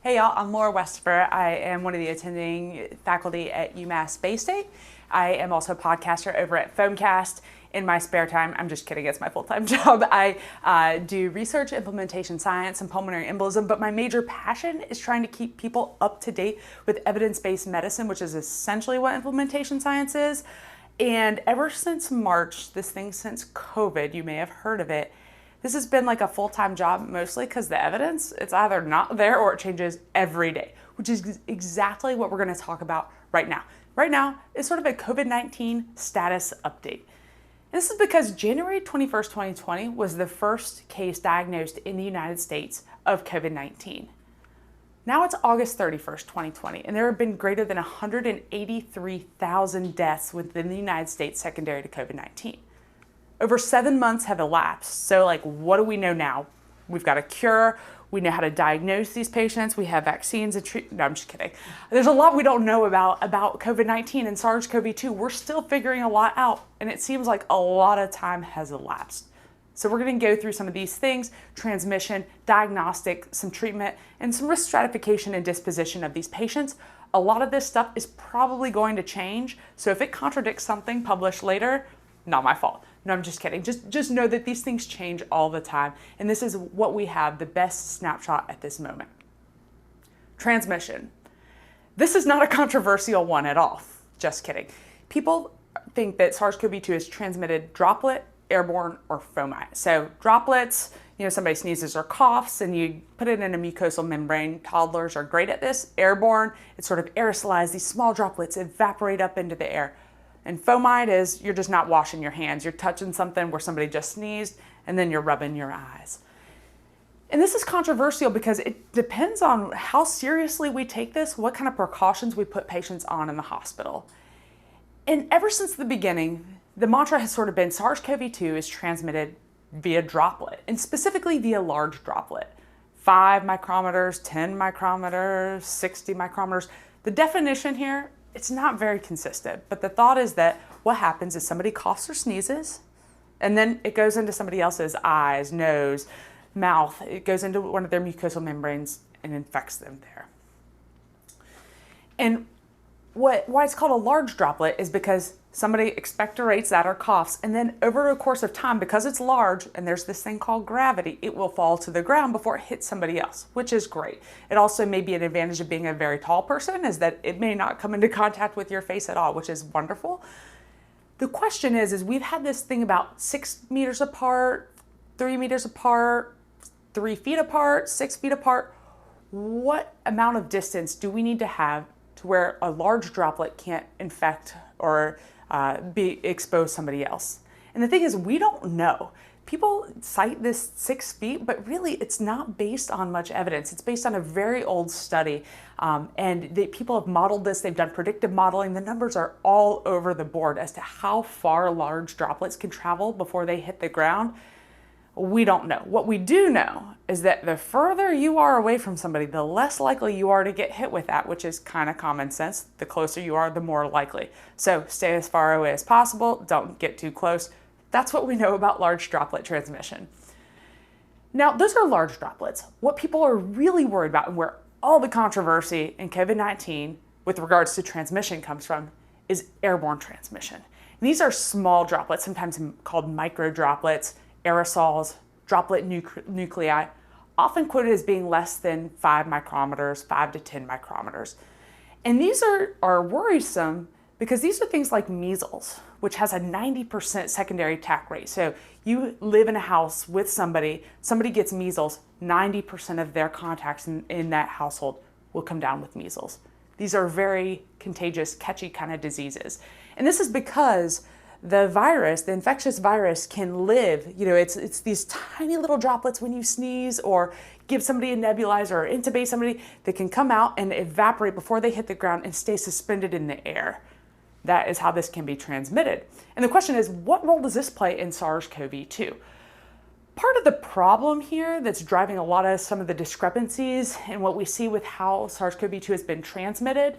Hey y'all, I'm Westafer. I am one of the attending faculty at UMass Baystate. I am also a podcaster over at Foamcast. In my spare time, I'm just kidding, it's my full-time job. I do research, implementation science, and pulmonary embolism, but my major passion is trying to keep people up to date with evidence-based medicine, which is essentially what implementation science is. And ever since March, since COVID, you may have heard of it, this has been like a full-time job, mostly because the evidence, it's either not there or it changes every day, which is exactly what we're going to talk about right now. Right now is sort of a COVID-19 status update. And this is because January 21st, 2020 was the first case diagnosed in the United States of COVID-19. Now it's August 31st, 2020, and there have been greater than 183,000 deaths within the United States secondary to COVID-19. Over 7 months have elapsed. So what do we know now? We've got a cure. We know how to diagnose these patients. We have vaccines and treatment. No, I'm just kidding. There's a lot we don't know about COVID-19 and SARS-CoV-2. We're still figuring a lot out, and it seems like a lot of time has elapsed. So we're going to go through some of these things: transmission, diagnostic, some treatment, and some risk stratification and disposition of these patients. A lot of this stuff is probably going to change. So if it contradicts something published later, not my fault. No, I'm just kidding. Just know that these things change all the time. And this is what we have, the best snapshot at this moment. Transmission. This is not a controversial one at all. Just kidding. People think that SARS-CoV-2 is transmitted droplet, airborne, or fomite. So droplets, somebody sneezes or coughs and you put it in a mucosal membrane. Toddlers are great at this. Airborne, it's sort of aerosolized. These small droplets evaporate up into the air. And fomite is you're just not washing your hands. You're touching something where somebody just sneezed and then you're rubbing your eyes. And this is controversial because it depends on how seriously we take this, what kind of precautions we put patients on in the hospital. And ever since the beginning, the mantra has sort of been SARS-CoV-2 is transmitted via droplet, and specifically via large droplet. 5 micrometers, 10 micrometers, 60 micrometers. The definition here, it's not very consistent, but the thought is that what happens is somebody coughs or sneezes, and then it goes into somebody else's eyes, nose, mouth. It goes into one of their mucosal membranes and infects them there. And why it's called a large droplet is because somebody expectorates that or coughs, and then over a course of time, because it's large and there's this thing called gravity, it will fall to the ground before it hits somebody else, which is great. It also may be an advantage of being a very tall person, is that it may not come into contact with your face at all, which is wonderful. The question is we've had this thing about 6 meters apart, 3 meters apart, 3 feet apart, 6 feet apart. What amount of distance do we need to have to where a large droplet can't infect or expose somebody else? And the thing is, we don't know. People cite this 6 feet, but really it's not based on much evidence. It's based on a very old study, and people have modeled this. They've done predictive modeling. The numbers are all over the board as to how far large droplets can travel before they hit the ground. We don't know. What we do know is that the further you are away from somebody, the less likely you are to get hit with that, which is kind of common sense. The closer you are, the more likely. So stay as far away as possible. Don't get too close. That's what we know about large droplet transmission. Now, those are large droplets. What people are really worried about, and where all the controversy in COVID-19 with regards to transmission comes from, is airborne transmission. And these are small droplets, sometimes called micro droplets, aerosols, droplet nuclei, often quoted as being less than 5 micrometers, 5 to 10 micrometers. And these are worrisome because these are things like measles, which has a 90% secondary attack rate. So you live in a house with somebody gets measles, 90% of their contacts in that household will come down with measles. These are very contagious, catchy kind of diseases. And this is because the virus, the infectious virus, can live, it's these tiny little droplets when you sneeze or give somebody a nebulizer or intubate somebody, they can come out and evaporate before they hit the ground and stay suspended in the air. That is how this can be transmitted. And the question is, what role does this play in SARS-CoV-2? Part of the problem here that's driving a lot of some of the discrepancies in what we see with how SARS-CoV-2 has been transmitted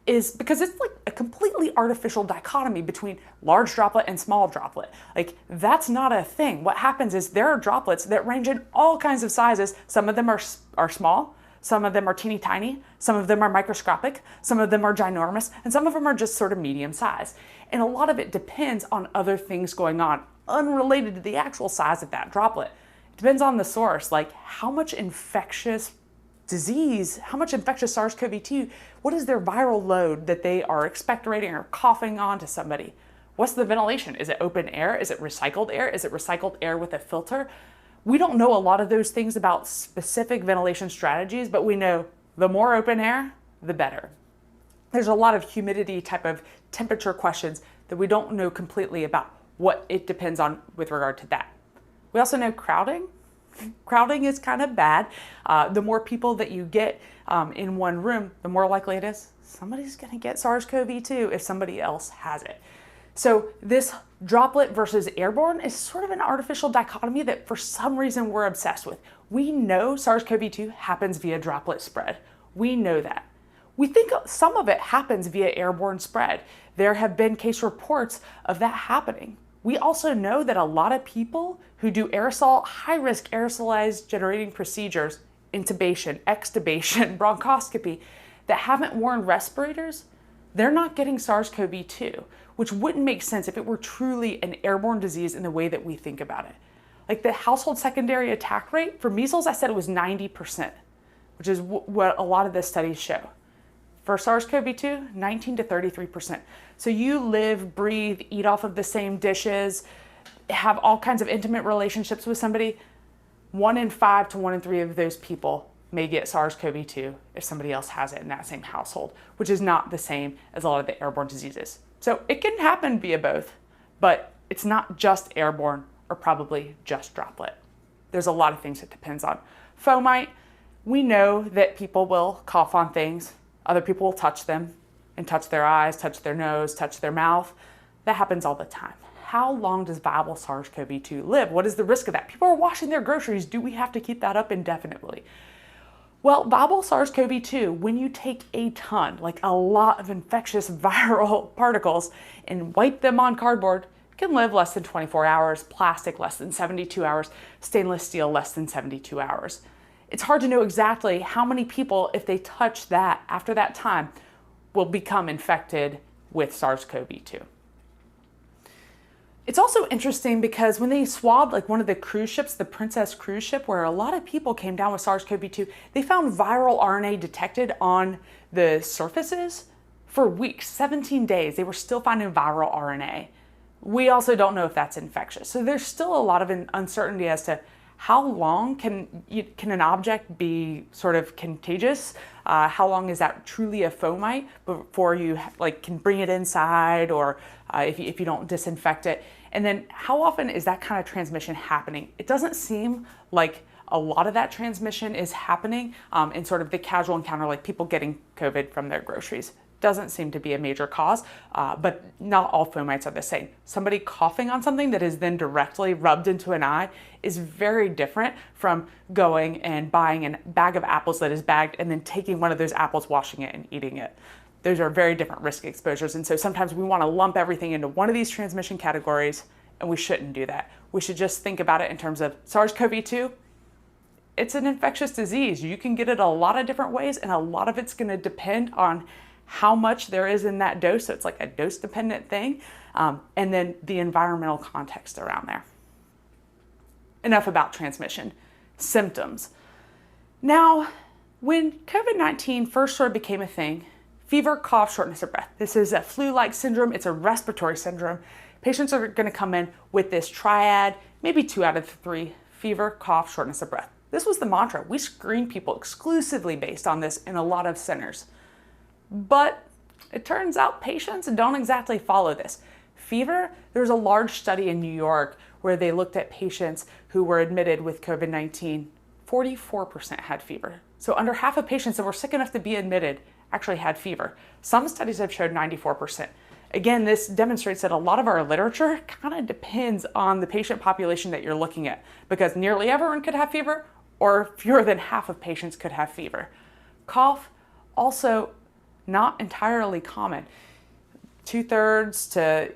is because it's like a completely artificial dichotomy between large droplet and small droplet. Like, that's not a thing. What happens is there are droplets that range in all kinds of sizes. Some of them are small, Some of them are teeny tiny, some of them are microscopic, some of them are ginormous, and some of them are just sort of medium size. And a lot of it depends on other things going on, unrelated to the actual size of that droplet. It depends on the source, like how much infectious disease, how much infectious SARS-CoV-2, what is their viral load that they are expectorating or coughing onto somebody? What's the ventilation? Is it open air? Is it recycled air? Is it recycled air with a filter? We don't know a lot of those things about specific ventilation strategies, but we know the more open air, the better. There's a lot of humidity type of temperature questions that we don't know completely about what it depends on with regard to that. We also know crowding. Crowding is kind of bad. The more people that you get in one room, the more likely it is somebody's going to get SARS-CoV-2 if somebody else has it. So this droplet versus airborne is sort of an artificial dichotomy that for some reason we're obsessed with. We know SARS-CoV-2 happens via droplet spread. We know that. We think some of it happens via airborne spread. There have been case reports of that happening. We also know that a lot of people who do aerosol, high-risk aerosolized generating procedures, intubation, extubation, bronchoscopy, that haven't worn respirators, they're not getting SARS-CoV-2, which wouldn't make sense if it were truly an airborne disease in the way that we think about it. Like the household secondary attack rate for measles, I said it was 90%, which is what a lot of the studies show. For SARS-CoV-2, 19 to 33%. So you live, breathe, eat off of the same dishes, have all kinds of intimate relationships with somebody. 1 in 5 to 1 in 3 of those people may get SARS-CoV-2 if somebody else has it in that same household, which is not the same as a lot of the airborne diseases. So it can happen via both, but it's not just airborne or probably just droplet. There's a lot of things it depends on. Fomite, we know that people will cough on things. Other people will touch them and touch their eyes, touch their nose, touch their mouth. That happens all the time. How long does viable SARS-CoV-2 live? What is the risk of that? People are washing their groceries. Do we have to keep that up indefinitely? Well, viable SARS-CoV-2, when you take a ton, like a lot of infectious viral particles, and wipe them on cardboard, can live less than 24 hours, plastic less than 72 hours, stainless steel less than 72 hours. It's hard to know exactly how many people, if they touch that after that time, will become infected with SARS-CoV-2. It's also interesting because when they swabbed like one of the cruise ships, the Princess cruise ship, where a lot of people came down with SARS-CoV-2, they found viral RNA detected on the surfaces for weeks, 17 days. They were still finding viral RNA. We also don't know if that's infectious. So there's still a lot of uncertainty as to how long can an object be sort of contagious? How long is that truly a fomite before you can bring it inside, or if you don't disinfect it? And then how often is that kind of transmission happening? It doesn't seem like a lot of that transmission is happening in sort of the casual encounter, like people getting COVID from their groceries. Doesn't seem to be a major cause, but not all fomites are the same. Somebody coughing on something that is then directly rubbed into an eye is very different from going and buying a bag of apples that is bagged and then taking one of those apples, washing it, and eating it. Those are very different risk exposures, and so sometimes we want to lump everything into one of these transmission categories, and we shouldn't do that. We should just think about it in terms of SARS-CoV-2. It's an infectious disease. You can get it a lot of different ways, and a lot of it's going to depend on how much there is in that dose. So it's like a dose-dependent thing, and then the environmental context around there. Enough about transmission. Symptoms. Now, when COVID-19 first sort of became a thing, fever, cough, shortness of breath. This is a flu-like syndrome. It's a respiratory syndrome. Patients are going to come in with this triad, maybe 2 out of 3, fever, cough, shortness of breath. This was the mantra. We screen people exclusively based on this in a lot of centers. But it turns out patients don't exactly follow this. Fever, there was a large study in New York where they looked at patients who were admitted with COVID-19. 44% had fever. So under half of patients that were sick enough to be admitted actually had fever. Some studies have showed 94%. Again, this demonstrates that a lot of our literature kind of depends on the patient population that you're looking at, because nearly everyone could have fever, or fewer than half of patients could have fever. Cough, also not entirely common. 2/3 to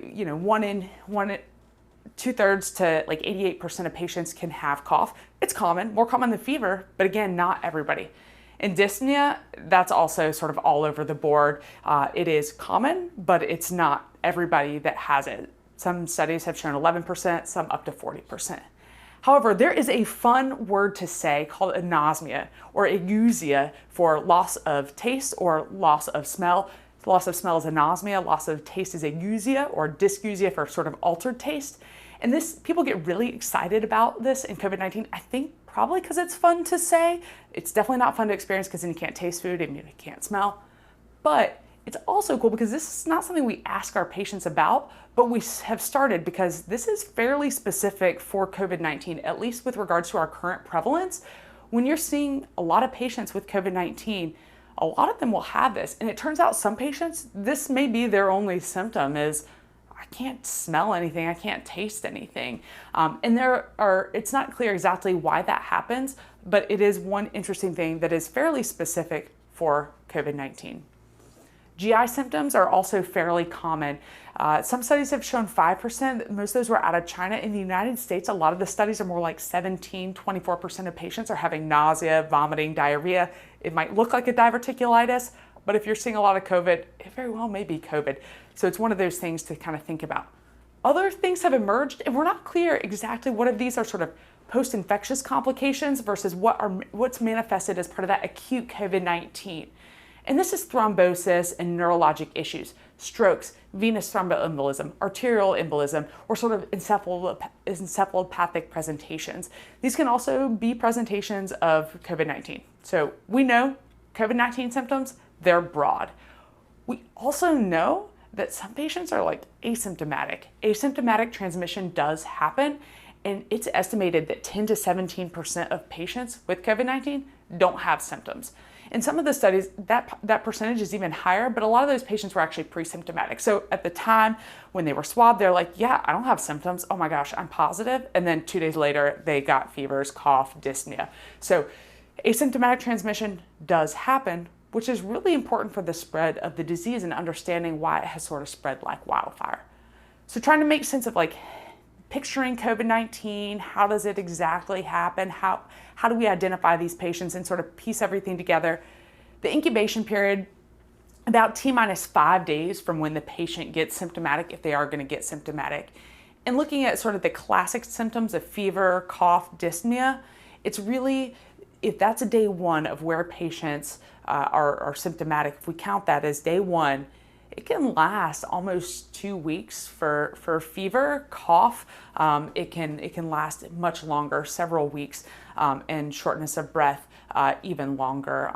2/3 to 88% of patients can have cough. It's common, more common than fever, but again, not everybody. In dyspnea, that's also sort of all over the board. It is common, but it's not everybody that has it. Some studies have shown 11%, some up to 40%. However, there is a fun word to say called anosmia or ageusia for loss of taste or loss of smell. Loss of smell is anosmia, loss of taste is ageusia or dysgeusia for sort of altered taste. And this, people get really excited about this in COVID-19, I think probably because it's fun to say. It's definitely not fun to experience because then you can't taste food and you can't smell. But it's also cool because this is not something we ask our patients about, but we have started because this is fairly specific for COVID-19, at least with regards to our current prevalence. When you're seeing a lot of patients with COVID-19, a lot of them will have this. And it turns out some patients, this may be their only symptom is, I can't smell anything, I can't taste anything. And it's not clear exactly why that happens, but it is one interesting thing that is fairly specific for COVID-19. GI symptoms are also fairly common. Some studies have shown 5%. Most of those were out of China. In the United States, a lot of the studies are more like 24% of patients are having nausea, vomiting, diarrhea. It might look like a diverticulitis, but if you're seeing a lot of COVID, it very well may be COVID. So it's one of those things to kind of think about. Other things have emerged, and we're not clear exactly what of these are sort of post-infectious complications versus what's manifested as part of that acute COVID-19. And this is thrombosis and neurologic issues, strokes, venous thromboembolism, arterial embolism, or sort of encephalopathic presentations. These can also be presentations of COVID-19. So we know COVID-19 symptoms, they're broad. We also know that some patients are like asymptomatic. Asymptomatic transmission does happen, and it's estimated that 10 to 17% of patients with COVID-19 don't have symptoms. In some of the studies, that percentage is even higher, but a lot of those patients were actually pre-symptomatic. So at the time when they were swabbed, they're like, yeah, I don't have symptoms. Oh my gosh, I'm positive. And then 2 days later, they got fevers, cough, dyspnea. So asymptomatic transmission does happen, which is really important for the spread of the disease and understanding why it has sort of spread like wildfire. So trying to make sense of like picturing COVID-19, how does it exactly happen? How do we identify these patients and sort of piece everything together? The incubation period, about T-5 days from when the patient gets symptomatic, if they are going to get symptomatic. And looking at sort of the classic symptoms of fever, cough, dyspnea, it's really, if that's a day one of where patients are symptomatic, if we count that as day one, it can last almost 2 weeks for fever, cough. It can last much longer, several weeks, and shortness of breath even longer.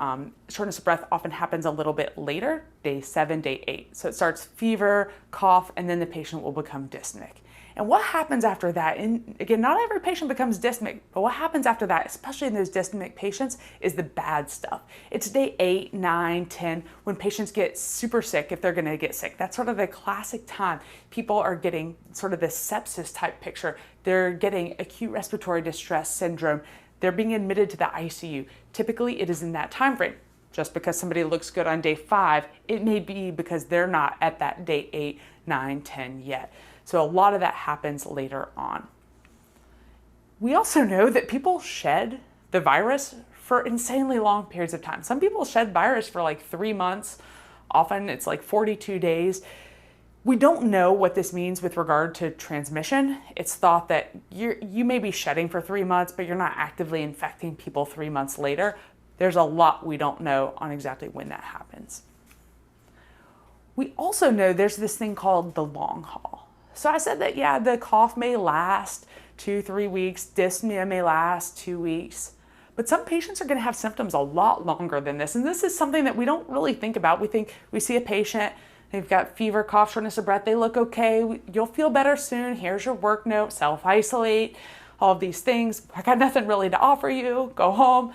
Shortness of breath often happens a little bit later, day 7, day 8. So it starts fever, cough, and then the patient will become dyspneic. And what happens after that, and again, not every patient becomes dyspneic, but what happens after that, especially in those dyspneic patients, is the bad stuff. It's day 8, 9, 10, when patients get super sick if they're gonna get sick. That's sort of the classic time. People are getting sort of this sepsis type picture. They're getting acute respiratory distress syndrome. They're being admitted to the ICU. Typically, it is in that time frame. Just because somebody looks good on day 5, it may be because they're not at that day 8, 9, 10 yet. So a lot of that happens later on. We also know that people shed the virus for insanely long periods of time. Some people shed virus for like 3 months. Often it's like 42 days. We don't know what this means with regard to transmission. It's thought that you may be shedding for 3 months, but you're not actively infecting people 3 months later. There's a lot we don't know on exactly when that happens. We also know there's this thing called the long haul. So I said that, yeah, the cough may last 2-3 weeks, dyspnea may last 2 weeks, but some patients are going to have symptoms a lot longer than this. And this is something that we don't really think about. We see a patient, they've got fever, cough, shortness of breath, they look okay, you'll feel better soon, here's your work note, self-isolate, all of these things. I got nothing really to offer you, go home.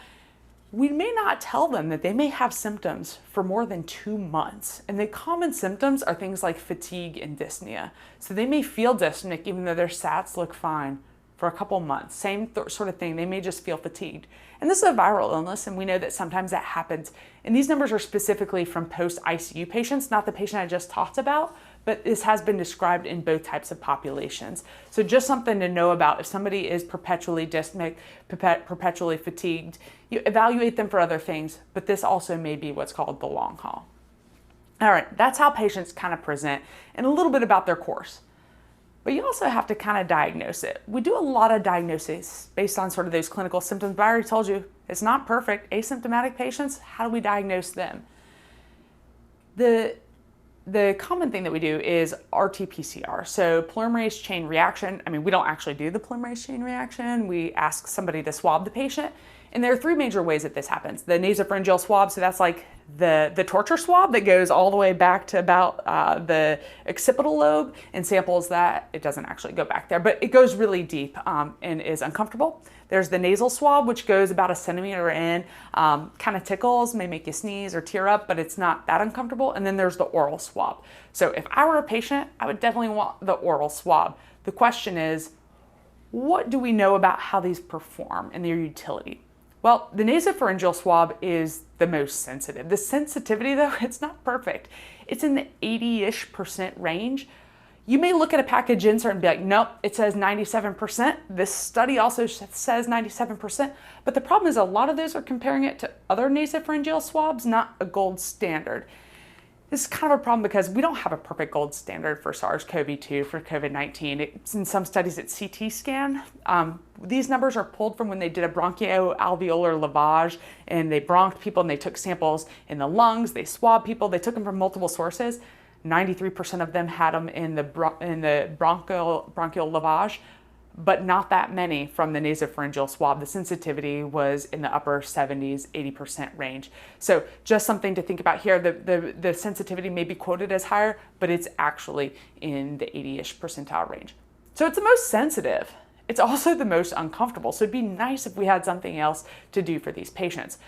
We may not tell them that they may have symptoms for more than 2 months. And the common symptoms are things like fatigue and dyspnea. So they may feel dyspneic even though their SATs look fine for a couple months. Same sort of thing, they may just feel fatigued. And this is a viral illness, and we know that sometimes that happens. And these numbers are specifically from post-ICU patients, not the patient I just talked about, but this has been described in both types of populations. So just something to know about if somebody is perpetually dyspneic, perpetually fatigued, you evaluate them for other things, but this also may be what's called the long haul. All right, that's how patients kind of present and a little bit about their course. But you also have to kind of diagnose it. We do a lot of diagnoses based on sort of those clinical symptoms, but I already told you it's not perfect. Asymptomatic patients, how do we diagnose them? The common thing that we do is RT-PCR, so polymerase chain reaction. I mean, we don't actually do the polymerase chain reaction. We ask somebody to swab the patient, and there are three major ways that this happens. The nasopharyngeal swab, so that's like the torture swab that goes all the way back to about the occipital lobe and samples that. It doesn't actually go back there, but it goes really deep and is uncomfortable. There's the nasal swab, which goes about 1 centimeter in, kind of tickles, may make you sneeze or tear up, but it's not that uncomfortable. And then there's the oral swab. So if I were a patient, I would definitely want the oral swab. The question is, what do we know about how these perform and their utility? Well, the nasopharyngeal swab is the most sensitive. The sensitivity, though, it's not perfect. It's in the 80-ish% range. You may look at a package insert and be like, nope, it says 97%. This study also says 97%. But the problem is a lot of those are comparing it to other nasopharyngeal swabs, not a gold standard. This is kind of a problem because we don't have a perfect gold standard for SARS-CoV-2 for COVID-19. In some studies, it's CT scan. These numbers are pulled from when they did a bronchoalveolar lavage, and they bronched people and they took samples in the lungs. They swabbed people. They took them from multiple sources. 93% of them had them in the bronchial lavage, but not that many from the nasopharyngeal swab. The sensitivity was in the upper 70s, 80% range. So just something to think about here. The sensitivity may be quoted as higher, but it's actually in the 80-ish percentile range. So it's the most sensitive. It's also the most uncomfortable. So it'd be nice if we had something else to do for these patients.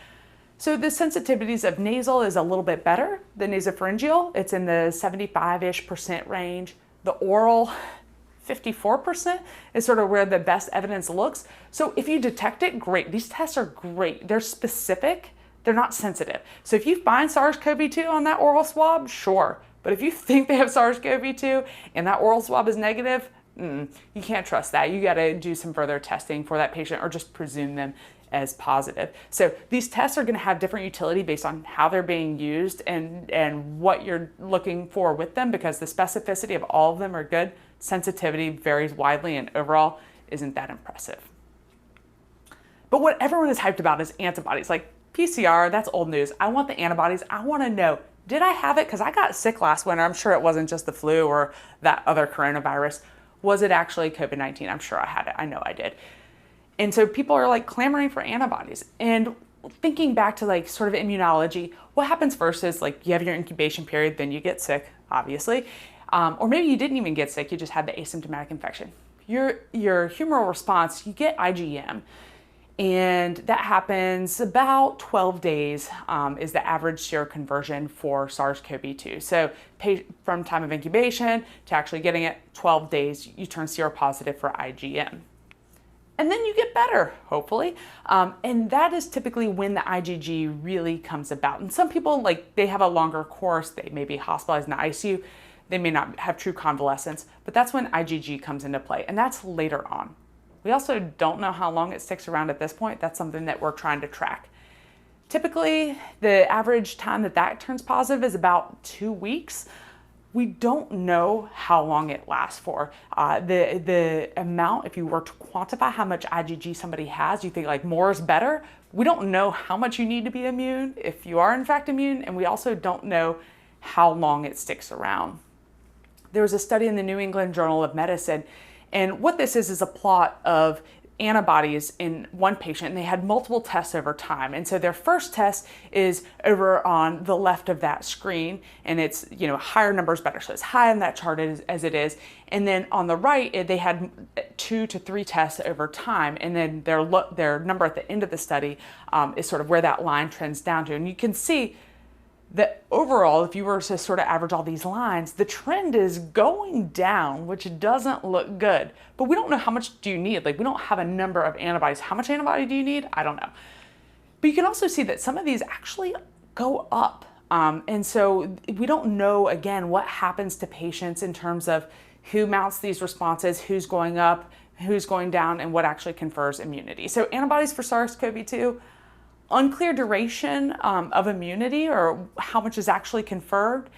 So the sensitivities of nasal is a little bit better than nasopharyngeal. It's in the 75-ish% range. The oral, 54% is sort of where the best evidence looks. So if you detect it, great. These tests are great. They're specific. They're not sensitive. So if you find SARS-CoV-2 on that oral swab, sure. But if you think they have SARS-CoV-2 and that oral swab is negative, you can't trust that. You got to do some further testing for that patient or just presume them as positive. So these tests are going to have different utility based on how they're being used and what you're looking for with them, because the specificity of all of them are good. Sensitivity varies widely and overall isn't that impressive. But what everyone is hyped about is antibodies. Like PCR, that's old news. I want the antibodies. I want to know, did I have it? Because I got sick last winter. I'm sure it wasn't just the flu or that other coronavirus. Was it actually COVID-19? I'm sure I had it. I know I did. And so people are like clamoring for antibodies. And thinking back to like sort of immunology, what happens first is like you have your incubation period, then you get sick, obviously. Or maybe you didn't even get sick, you just had the asymptomatic infection. Your humoral response, you get IgM. And that happens about 12 days is the average seroconversion for SARS-CoV-2. So from time of incubation to actually getting it, 12 days, you turn seropositive for IgM. And then you get better, hopefully. And that is typically when the IgG really comes about. And some people, like, they have a longer course. They may be hospitalized in the ICU. They may not have true convalescence, but that's when IgG comes into play. And that's later on. We also don't know how long it sticks around at this point. That's something that we're trying to track. Typically, the average time that turns positive is about 2 weeks. We don't know how long it lasts for. The amount, if you were to quantify how much IgG somebody has, you think like more is better. We don't know how much you need to be immune if you are in fact immune, and we also don't know how long it sticks around. There was a study in the New England Journal of Medicine, and what this is a plot of antibodies in one patient, and they had multiple tests over time. And so their first test is over on the left of that screen, and it's, higher numbers better. So it's high on that chart as it is. And then on the right, they had 2 to 3 tests over time. And then their number at the end of the study is sort of where that line trends down to. And you can see that overall, if you were to sort of average all these lines, the trend is going down, which doesn't look good. But we don't know how much do you need. Like, we don't have a number of antibodies. How much antibody do you need? I don't know. But you can also see that some of these actually go up And so we don't know, again, what happens to patients in terms of who mounts these responses, who's going up, who's going down, and what actually confers immunity. So antibodies for SARS-CoV-2, unclear duration of immunity or how much is actually conferred.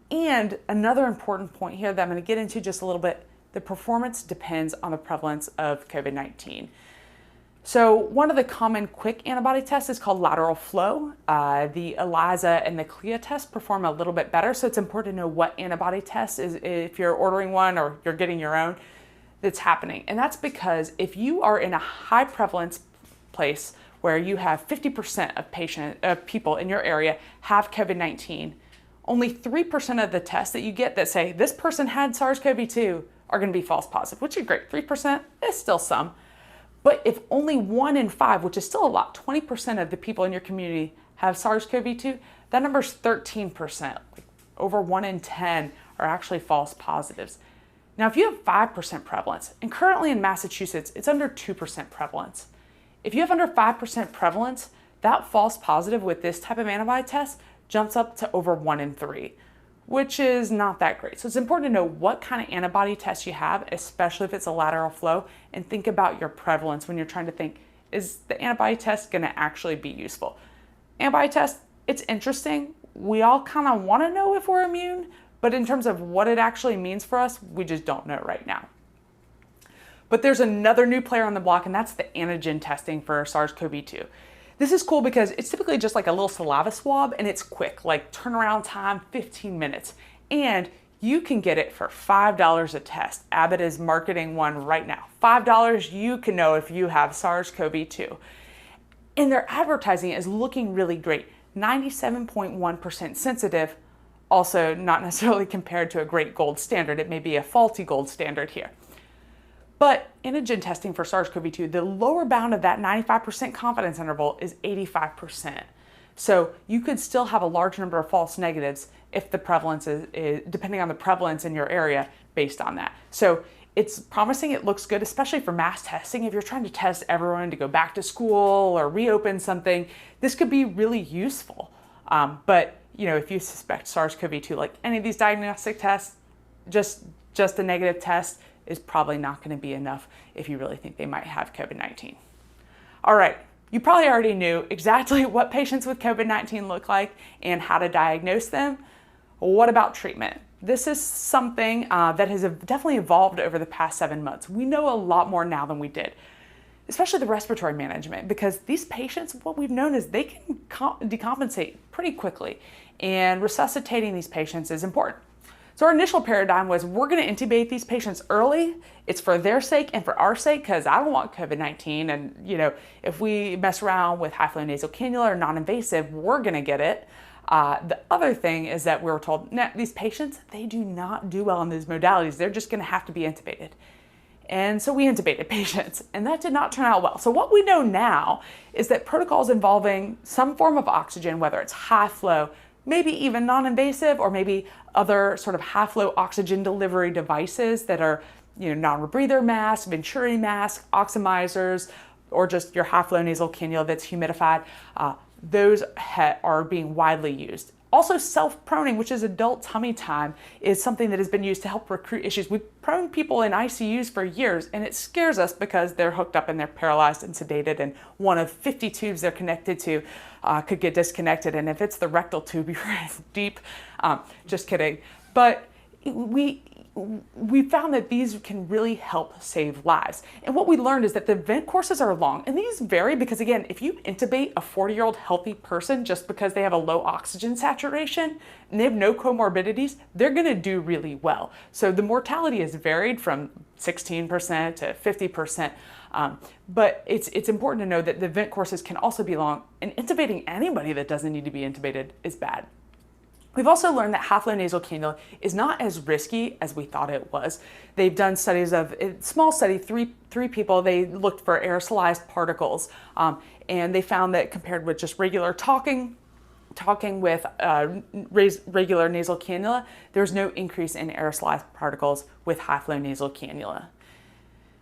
And another important point here that I'm going to get into just a little bit, the performance depends on the prevalence of COVID-19. So one of the common quick antibody tests is called Lateral Flow. The ELISA and the CLIA tests perform a little bit better, so it's important to know what antibody test is, if you're ordering one or you're getting your own, that's happening. And that's because if you are in a high prevalence place where you have 50% of people in your area have COVID-19, only 3% of the tests that you get that say this person had SARS-CoV-2 are going to be false positive, which is great. 3% is still some. But if only 1 in 5, which is still a lot, 20% of the people in your community have SARS-CoV-2, that number is 13%. Like over 1 in 10 are actually false positives. Now, if you have 5% prevalence, and currently in Massachusetts, it's under 2% prevalence. If you have under 5% prevalence, that false positive with this type of antibody test jumps up to over 1 in 3, which is not that great. So it's important to know what kind of antibody test you have, especially if it's a lateral flow, and think about your prevalence when you're trying to think, is the antibody test going to actually be useful? Antibody test, it's interesting. We all kind of want to know if we're immune, but in terms of what it actually means for us, we just don't know right now. But there's another new player on the block, and that's the antigen testing for SARS-CoV-2. This is cool because it's typically just like a little saliva swab, and it's quick, like turnaround time, 15 minutes. And you can get it for $5 a test. Abbott is marketing one right now. $5, you can know if you have SARS-CoV-2. And their advertising is looking really great. 97.1% sensitive, also not necessarily compared to a great gold standard. It may be a faulty gold standard here. But antigen testing for SARS-CoV-2, the lower bound of that 95% confidence interval is 85%. So you could still have a large number of false negatives if the prevalence is depending on the prevalence in your area based on that. So it's promising, it looks good, especially for mass testing. If you're trying to test everyone to go back to school or reopen something, this could be really useful. But if you suspect SARS-CoV-2, like any of these diagnostic tests, just a negative test is probably not going to be enough if you really think they might have COVID-19. All right, you probably already knew exactly what patients with COVID-19 look like and how to diagnose them. What about treatment? This is something that has definitely evolved over the past 7 months. We know a lot more now than we did, especially the respiratory management, because these patients, what we've known is they can decompensate pretty quickly, and resuscitating these patients is important. So our initial paradigm was we're going to intubate these patients early. It's for their sake and for our sake, because I don't want COVID-19. And, if we mess around with high flow nasal cannula or non-invasive, we're going to get it. The other thing is that we were told, nah, these patients, they do not do well in these modalities. They're just going to have to be intubated. And so we intubated patients, and that did not turn out well. So what we know now is that protocols involving some form of oxygen, whether it's high flow, maybe even non-invasive, or maybe other sort of high flow oxygen delivery devices that are, non-rebreather masks, Venturi masks, oxymizers, or just your high flow nasal cannula that's humidified. Those are being widely used. Also, self-proning, which is adult tummy time, is something that has been used to help recruit issues. We've prone people in ICUs for years, and it scares us because they're hooked up and they're paralyzed and sedated, and one of 50 tubes they're connected to could get disconnected. And if it's the rectal tube, you're in deep. Just kidding. But we found that these can really help save lives. And what we learned is that the vent courses are long, and these vary because, again, if you intubate a 40-year-old healthy person just because they have a low oxygen saturation and they have no comorbidities, they're going to do really well. So the mortality is varied from 16% to 50%. But it's important to know that the vent courses can also be long, and intubating anybody that doesn't need to be intubated is bad. We've also learned that high-flow nasal cannula is not as risky as we thought it was. They've done studies of, a small study, three people, they looked for aerosolized particles, and they found that compared with just regular talking with regular nasal cannula, there's no increase in aerosolized particles with high-flow nasal cannula.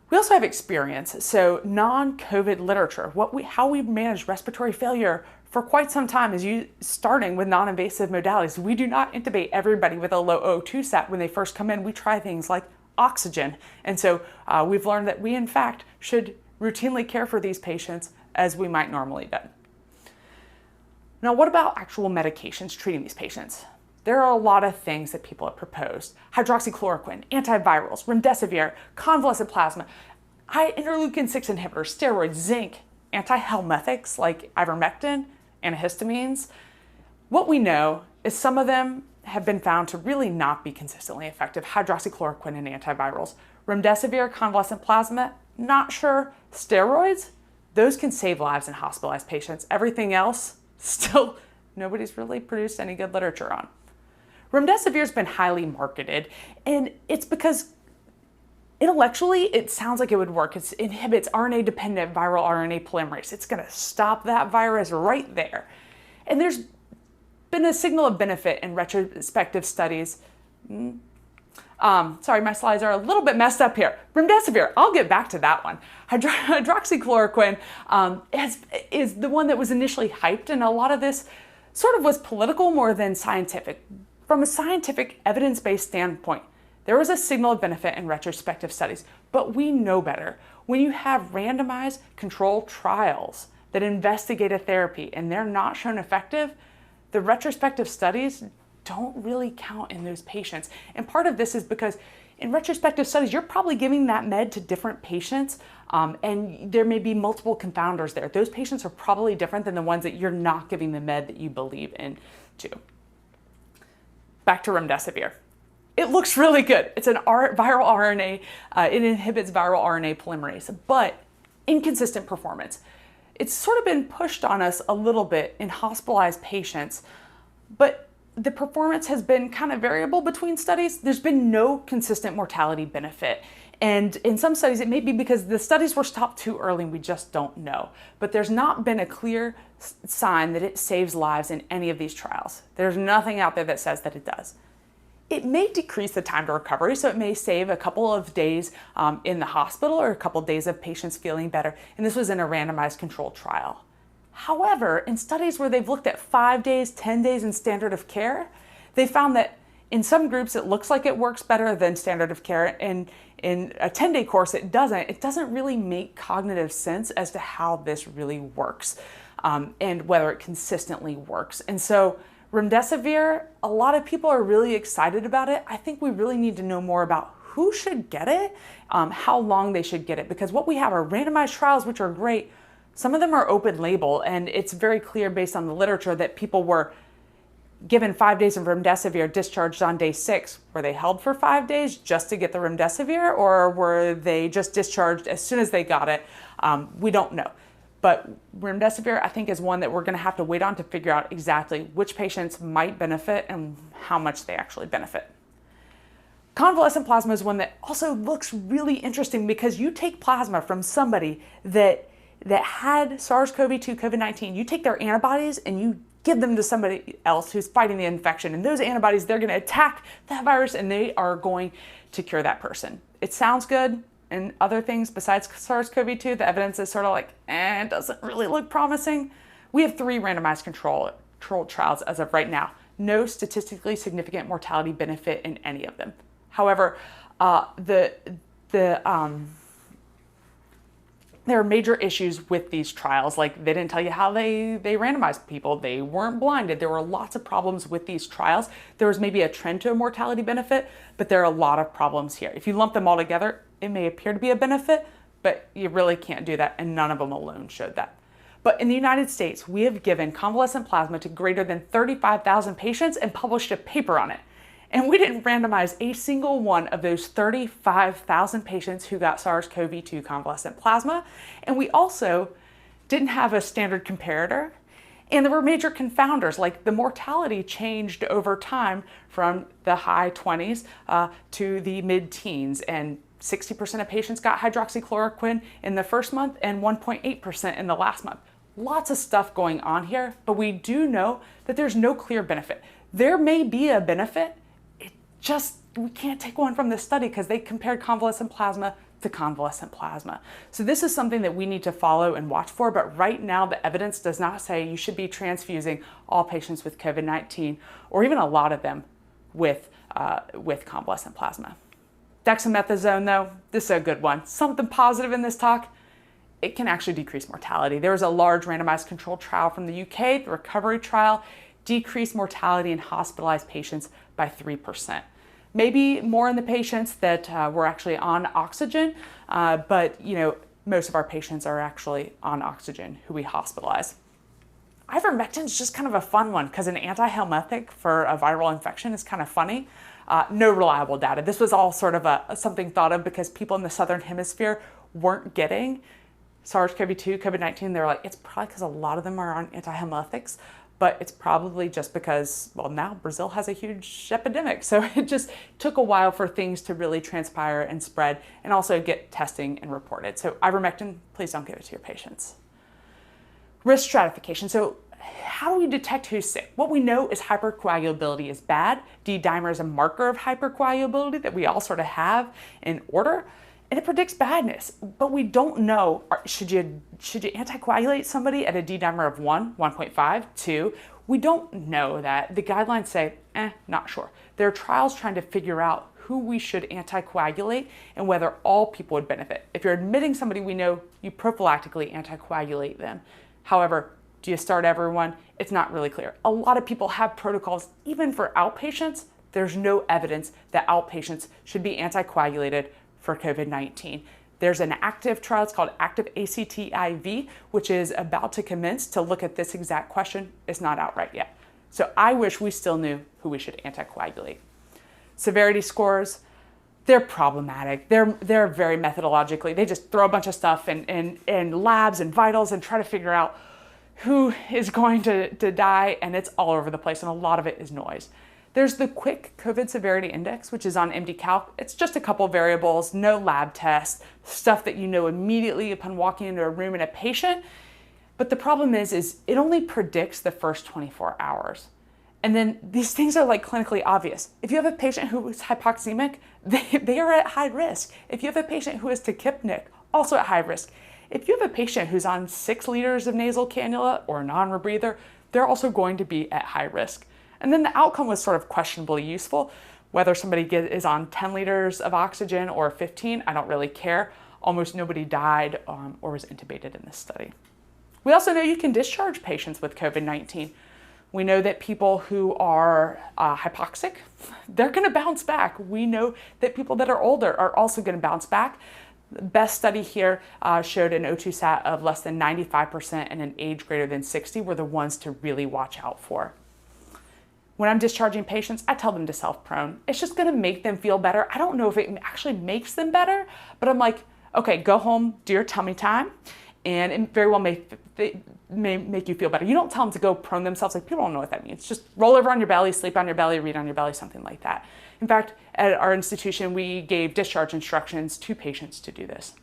We also have experience, so non-COVID literature, how we manage respiratory failure for quite some time is starting with non-invasive modalities. We do not intubate everybody with a low O2 sat when they first come in. We try things like oxygen. And so we've learned that we, in fact, should routinely care for these patients as we might normally do. Now, what about actual medications treating these patients? There are a lot of things that people have proposed. Hydroxychloroquine, antivirals, remdesivir, convalescent plasma, interleukin-6 inhibitors, steroids, zinc, antihelminthics like ivermectin, antihistamines. What we know is some of them have been found to really not be consistently effective. Hydroxychloroquine and antivirals. Remdesivir, convalescent plasma, not sure. Steroids, those can save lives in hospitalized patients. Everything else, still, nobody's really produced any good literature on. Remdesivir has been highly marketed, and it's because intellectually it sounds like it would work. It inhibits RNA-dependent viral RNA polymerase. It's going to stop that virus right there. And there's been a signal of benefit in retrospective studies. Sorry, my slides are a little bit messed up here. Remdesivir, I'll get back to that one. Hydroxychloroquine is the one that was initially hyped, and a lot of this sort of was political more than scientific. From a scientific evidence-based standpoint, there was a signal of benefit in retrospective studies, but we know better. When you have randomized controlled trials that investigate a therapy and they're not shown effective, the retrospective studies don't really count in those patients. And part of this is because in retrospective studies, you're probably giving that med to different patients, and there may be multiple confounders there. Those patients are probably different than the ones that you're not giving the med that you believe in to. Back to remdesivir. It looks really good. It's an viral RNA. It inhibits viral RNA polymerase, but inconsistent performance. It's sort of been pushed on us a little bit in hospitalized patients, but the performance has been kind of variable between studies. There's been no consistent mortality benefit. And in some studies, it may be because the studies were stopped too early and we just don't know. But there's not been a clear sign that it saves lives in any of these trials. There's nothing out there that says that it does. It may decrease the time to recovery, so it may save a couple of days in the hospital or a couple of days of patients feeling better. And this was in a randomized controlled trial. However, in studies where they've looked at 5 days, 10 days in standard of care, they found that in some groups it looks like it works better than standard of care, and in a 10-day course it doesn't. It doesn't really make cognitive sense as to how this really works and whether it consistently works. And so remdesivir, a lot of people are really excited about it. I think we really need to know more about who should get it, how long they should get it, because what we have are randomized trials, which are great. Some of them are open label, and it's very clear based on the literature that people were given 5 days of remdesivir, discharged on day 6. Were they held for 5 days just to get the remdesivir, or were they just discharged as soon as they got it? We don't know. But remdesivir, I think, is one that we're going to have to wait on to figure out exactly which patients might benefit and how much they actually benefit. Convalescent plasma is one that also looks really interesting because you take plasma from somebody that had SARS-CoV-2, COVID-19, you take their antibodies and you give them to somebody else who's fighting the infection. And those antibodies, they're going to attack that virus and they are going to cure that person. It sounds good. And other things besides SARS-CoV-2, the evidence is sort of like, it doesn't really look promising. We have 3 randomized controlled trials as of right now. No statistically significant mortality benefit in any of them. However, there are major issues with these trials. Like, they didn't tell you how they randomized people. They weren't blinded. There were lots of problems with these trials. There was maybe a trend to a mortality benefit, but there are a lot of problems here. If you lump them all together, it may appear to be a benefit, but you really can't do that, and none of them alone showed that. But in the United States, we have given convalescent plasma to greater than 35,000 patients and published a paper on it. And we didn't randomize a single one of those 35,000 patients who got SARS-CoV-2 convalescent plasma. And we also didn't have a standard comparator. And there were major confounders, like the mortality changed over time from the high 20s to the mid-teens. And 60% of patients got hydroxychloroquine in the first month and 1.8% in the last month. Lots of stuff going on here, but we do know that there's no clear benefit. There may be a benefit. We can't take one from this study because they compared convalescent plasma to convalescent plasma. So this is something that we need to follow and watch for, but right now the evidence does not say you should be transfusing all patients with COVID-19 or even a lot of them with convalescent plasma. Dexamethasone though, this is a good one. Something positive in this talk, it can actually decrease mortality. There was a large randomized controlled trial from the UK, the recovery trial, decreased mortality in hospitalized patients by 3%. Maybe more in the patients that were actually on oxygen, but most of our patients are actually on oxygen who we hospitalize. Ivermectin is just kind of a fun one because an antihelminthic for a viral infection is kind of funny. No reliable data. This was all sort of something thought of because people in the southern hemisphere weren't getting SARS-CoV-2, COVID-19. They're like, it's probably because a lot of them are on antihelminthics, but it's probably just because, well, now Brazil has a huge epidemic. So it just took a while for things to really transpire and spread and also get testing and reported. So ivermectin, please don't give it to your patients. Risk stratification. So how do we detect who's sick? What we know is hypercoagulability is bad. D-dimer is a marker of hypercoagulability that we all sort of have in order, and it predicts badness. But we don't know, should you anticoagulate somebody at a D-dimer of 1, 1.5, 2? We don't know that. The guidelines say, not sure. There are trials trying to figure out who we should anticoagulate and whether all people would benefit. If you're admitting somebody, we know you prophylactically anticoagulate them. However, do you start everyone? It's not really clear. A lot of people have protocols, even for outpatients. There's no evidence that outpatients should be anticoagulated for COVID-19. There's an active trial, it's called Active ACTIV, which is about to commence to look at this exact question. It's not out right yet. So I wish we still knew who we should anticoagulate. Severity scores, they're problematic. They're very methodologically, they just throw a bunch of stuff in labs and vitals and try to figure out who is going to die, and it's all over the place, and a lot of it is noise. There's the quick COVID severity index, which is on MD-Calc. It's just a couple variables, no lab tests, stuff that you know immediately upon walking into a room in a patient. But the problem is it only predicts the first 24 hours. And then these things are like clinically obvious. If you have a patient who is hypoxemic, they are at high risk. If you have a patient who is tachypnic, also at high risk. If you have a patient who's on 6 liters of nasal cannula or a non-rebreather, they're also going to be at high risk. And then the outcome was sort of questionably useful. Whether somebody is on 10 liters of oxygen or 15, I don't really care. Almost nobody died or was intubated in this study. We also know you can discharge patients with COVID-19. We know that people who are hypoxic, they're going to bounce back. We know that people that are older are also going to bounce back. The best study here showed an O2 sat of less than 95% and an age greater than 60 were the ones to really watch out for. When I'm discharging patients, I tell them to self-prone. It's just gonna make them feel better. I don't know if it actually makes them better, but I'm like, okay, go home, do your tummy time, and it very well may make you feel better. You don't tell them to go prone themselves, like people don't know what that means. Just roll over on your belly, sleep on your belly, read on your belly, something like that. In fact, at our institution, we gave discharge instructions to patients to do this.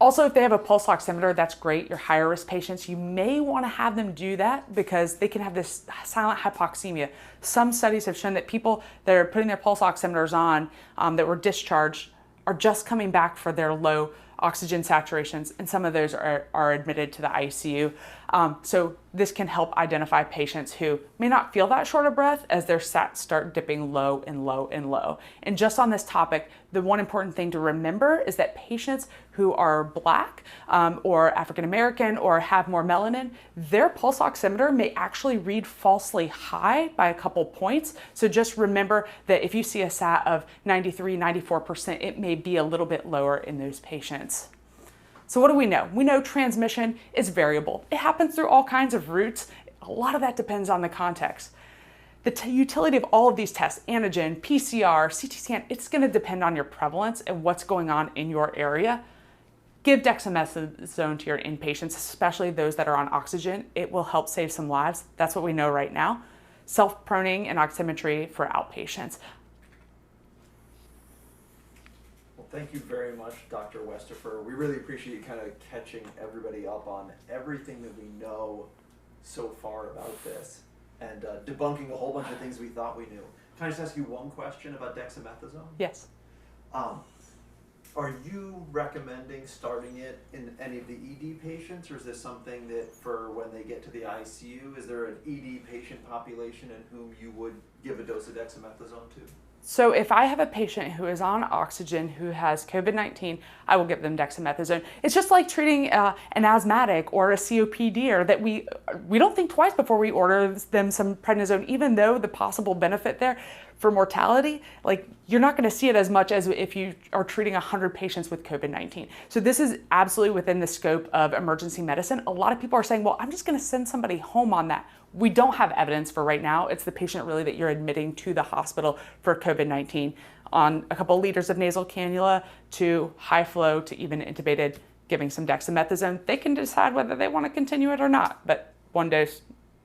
Also, if they have a pulse oximeter, that's great. Your higher risk patients, you may want to have them do that because they can have this silent hypoxemia. Some studies have shown that people that are putting their pulse oximeters on that were discharged are just coming back for their low oxygen saturations, and some of those are admitted to the ICU. So this can help identify patients who may not feel that short of breath as their sats start dipping low and low and low. And just on this topic, the one important thing to remember is that patients who are Black or African American or have more melanin, their pulse oximeter may actually read falsely high by a couple points. So just remember that if you see a sat of 93, 94%, it may be a little bit lower in those patients. So what do we know? We know transmission is variable. It happens through all kinds of routes. A lot of that depends on the context. The utility of all of these tests, antigen, PCR, CT scan, it's going to depend on your prevalence and what's going on in your area. Give dexamethasone to your inpatients, especially those that are on oxygen. It will help save some lives. That's what we know right now. Self-proning and oximetry for outpatients. Thank you very much, Dr. Westafer. We really appreciate you kind of catching everybody up on everything that we know so far about this and debunking a whole bunch of things we thought we knew. Can I just ask you one question about dexamethasone? Yes. Are you recommending starting it in any of the ED patients, or is this something that for when they get to the ICU, is there an ED patient population in whom you would give a dose of dexamethasone to? So if I have a patient who is on oxygen who has COVID-19, I will give them dexamethasone. It's just like treating an asthmatic or a COPD that we don't think twice before we order them some prednisone, even though the possible benefit there for mortality, like you're not going to see it as much as if you are treating 100 patients with COVID-19. So this is absolutely within the scope of emergency medicine. A lot of people are saying, well, I'm just going to send somebody home on that. We don't have evidence for right now. It's the patient really that you're admitting to the hospital for COVID-19 on a couple of liters of nasal cannula to high flow to even intubated, giving some dexamethasone. They can decide whether they want to continue it or not, but one dose,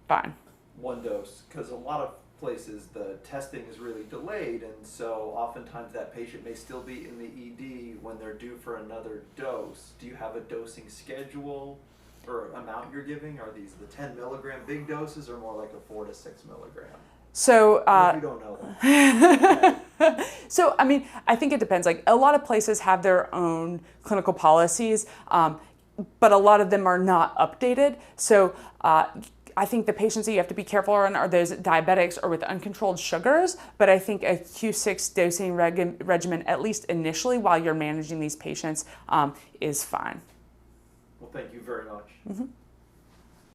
fine. One dose, because a lot of places the testing is really delayed, and so oftentimes that patient may still be in the ED when they're due for another dose. Do you have a dosing schedule or amount you're giving? Are these the 10 milligram big doses or more like a 4 to 6 milligram? So, if you don't know that. So, I mean, I think it depends. Like a lot of places have their own clinical policies, but a lot of them are not updated. So, I think the patients that you have to be careful on are those diabetics or with uncontrolled sugars, but I think a Q6 dosing regimen, at least initially while you're managing these patients, is fine. Well, thank you very much. Mm-hmm.